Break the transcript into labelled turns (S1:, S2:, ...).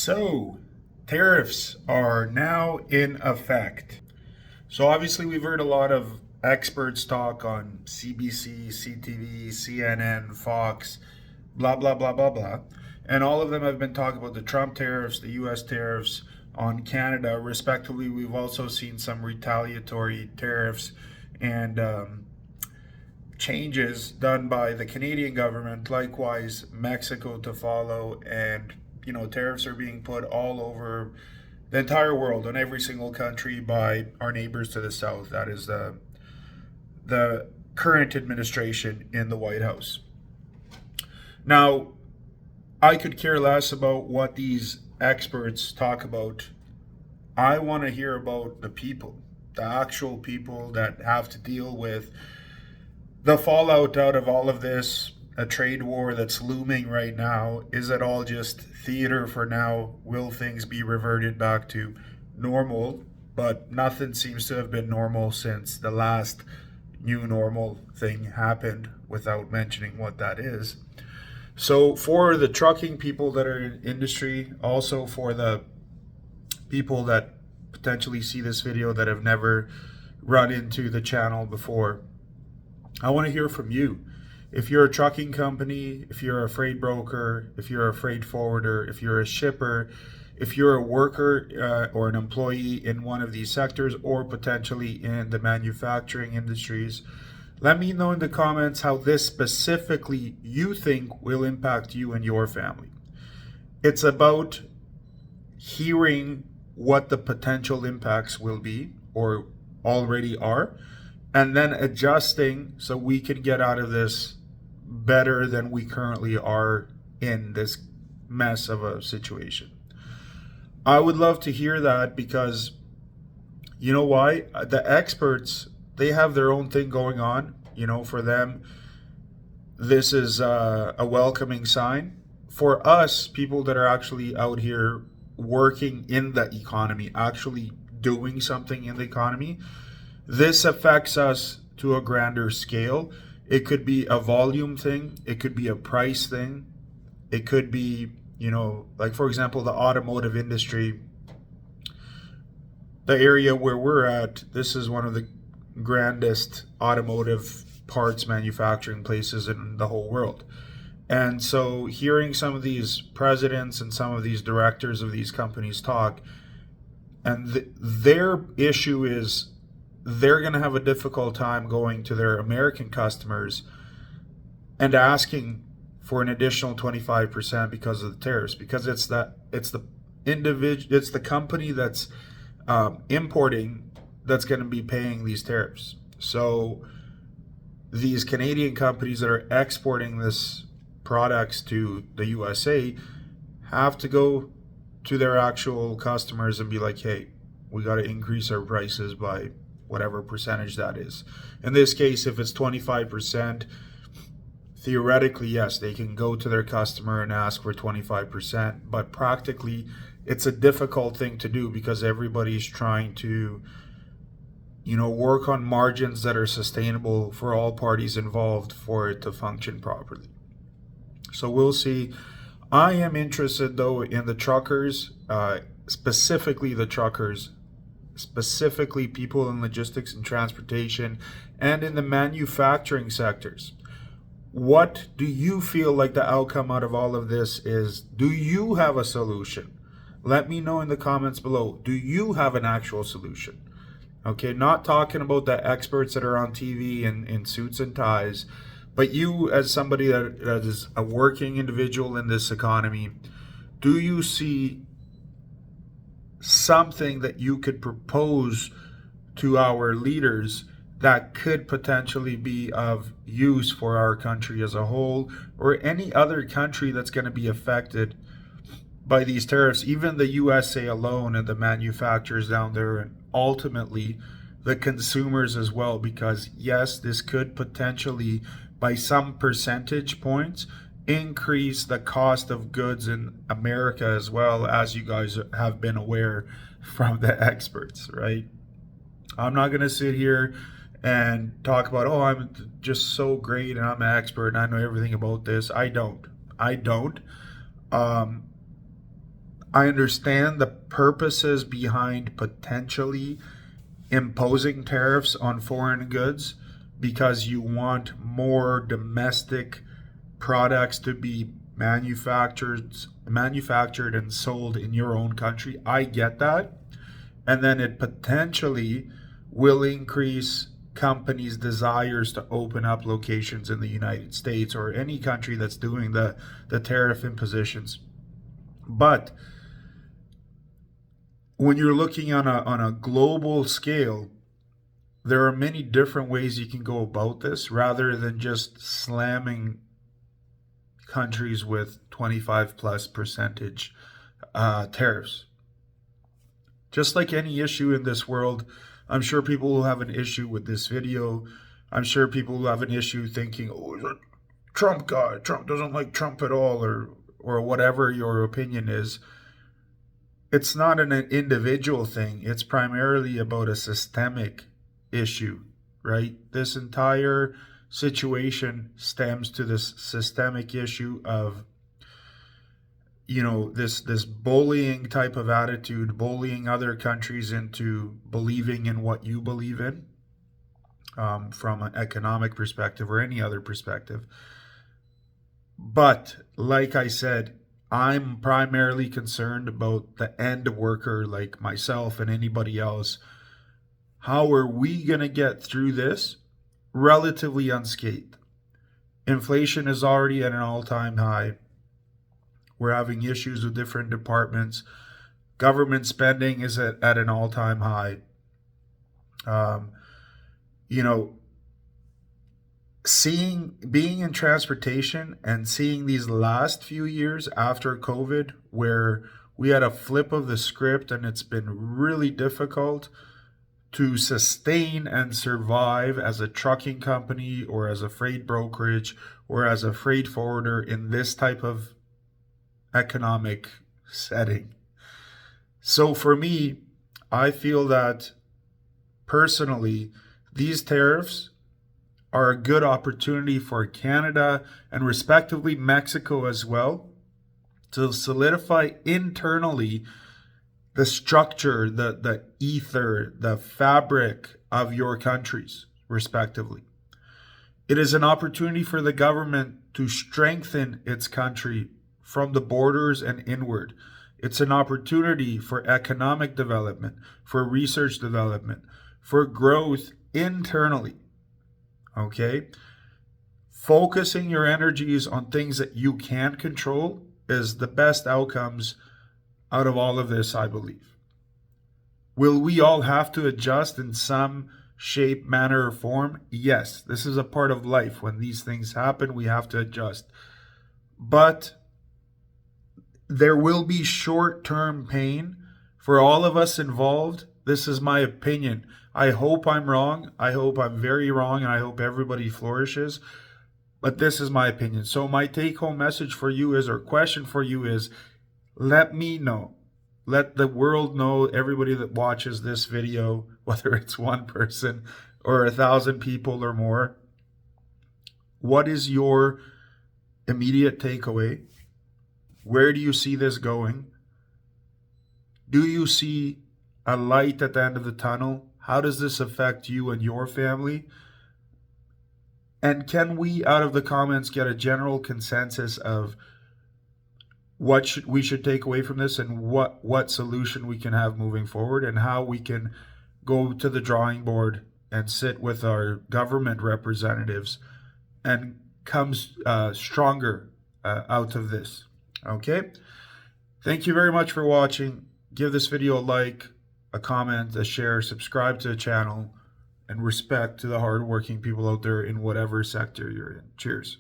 S1: So, tariffs are now in effect. So, obviously, we've heard a lot of experts talk on CBC, CTV, CNN, Fox, blah, blah, blah, blah, blah. And all of them have been talking about the Trump tariffs, the US tariffs on Canada. Respectively, we've also seen some retaliatory tariffs and changes done by the Canadian government, likewise Mexico to follow, and tariffs are being put all over the entire world on every single country by our neighbors to the south. That is the current administration in the White House. Now, I could care less about what these experts talk about. I want to hear about the people, the actual people that have to deal with the fallout out of all of this, a trade war that's looming right now. Is it all just theater for now? Will things be reverted back to normal? But nothing seems to have been normal since the last new normal thing happened, without mentioning what that is. So for the trucking people that are in industry, also for the people that potentially see this video that have never run into the channel before, I want to hear from you. If you're a trucking company, if you're a freight broker, if you're a freight forwarder, if you're a shipper, if you're a worker or an employee in one of these sectors, or potentially in the manufacturing industries, let me know in the comments how this specifically you think will impact you and your family. It's about hearing what the potential impacts will be or already are, and then adjusting so we can get out of this better than we currently are in this mess of a situation. I would love to hear that, because you know why? The experts, they have their own thing going on. For them, this is a welcoming sign. For us, people that are actually out here working in the economy, actually doing something in the economy, this affects us to a grander scale. It could be a volume thing. It could be a price thing. It could be, like for example, the automotive industry, the area where we're at, this is one of the grandest automotive parts manufacturing places in the whole world. And so hearing some of these presidents and some of these directors of these companies talk, and their issue is they're going to have a difficult time going to their American customers and asking for an additional 25% because of the tariffs, because it's the company that's importing that's going to be paying these tariffs. So these Canadian companies that are exporting this products to the USA have to go to their actual customers and be like, hey, we got to increase our prices by whatever percentage that is. In this case, if it's 25%, theoretically, yes, they can go to their customer and ask for 25%, but practically it's a difficult thing to do because everybody's trying to, work on margins that are sustainable for all parties involved for it to function properly. So we'll see. I am interested though in the truckers, specifically the truckers, specifically people in logistics and transportation, and in the manufacturing sectors. What do you feel like the outcome out of all of this is? Do you have a solution? Let me know in the comments below. Do you have an actual solution? Okay, not talking about the experts that are on TV in suits and ties, but you as somebody that is a working individual in this economy, do you see something that you could propose to our leaders that could potentially be of use for our country as a whole, or any other country that's going to be affected by these tariffs, even the USA alone and the manufacturers down there, and ultimately the consumers as well? Because yes, this could potentially, by some percentage points, increase the cost of goods in America, as well, as you guys have been aware from the experts, right? I'm not going to sit here and talk about, oh, I'm just so great and I'm an expert and I know everything about this. I don't. I understand the purposes behind potentially imposing tariffs on foreign goods because you want more domestic products to be manufactured and sold in your own country. I get that. And then it potentially will increase companies' desires to open up locations in the United States or any country that's doing the tariff impositions. But when you're looking on a global scale, there are many different ways you can go about this rather than just slamming countries with 25+% tariffs. Just like any issue in this world, I'm sure people will have an issue with this video. I'm sure people will have an issue thinking, oh, is a Trump guy. Trump doesn't like Trump at all, or whatever your opinion is. It's not an individual thing. It's primarily about a systemic issue, right? This entire situation stems to this systemic issue of, this bullying type of attitude, bullying other countries into believing in what you believe in, from an economic perspective or any other perspective. But like I said, I'm primarily concerned about the end worker like myself and anybody else. How are we going to get through this relatively unscathed? Inflation is already at an all-time high. We're having issues with different departments. Government spending is at an all-time high. Being in transportation and seeing these last few years after COVID, where we had a flip of the script and it's been really difficult to sustain and survive as a trucking company or as a freight brokerage or as a freight forwarder in this type of economic setting. So for me, I feel that personally, these tariffs are a good opportunity for Canada and respectively Mexico as well to solidify internally the structure, the ether, the fabric of your countries, respectively. It is an opportunity for the government to strengthen its country from the borders and inward. It's an opportunity for economic development, for research development, for growth internally. Okay? Focusing your energies on things that you can control is the best outcomes out of all of this, I believe. Will we all have to adjust in some shape, manner, or form? Yes, this is a part of life. When these things happen, we have to adjust. But there will be short-term pain for all of us involved. This is my opinion. I hope I'm wrong. I hope I'm very wrong, and I hope everybody flourishes. But this is my opinion. So my take-home message for you is, or question for you is, let me know. Let the world know, everybody that watches this video, whether it's one person or 1,000 people or more, what is your immediate takeaway? Where do you see this going? Do you see a light at the end of the tunnel? How does this affect you and your family? And can we, out of the comments, get a general consensus of what we should take away from this and what solution we can have moving forward, and how we can go to the drawing board and sit with our government representatives and come stronger out of this. Okay? Thank you very much for watching. Give this video a like, a comment, a share, subscribe to the channel, and respect to the hardworking people out there in whatever sector you're in. Cheers.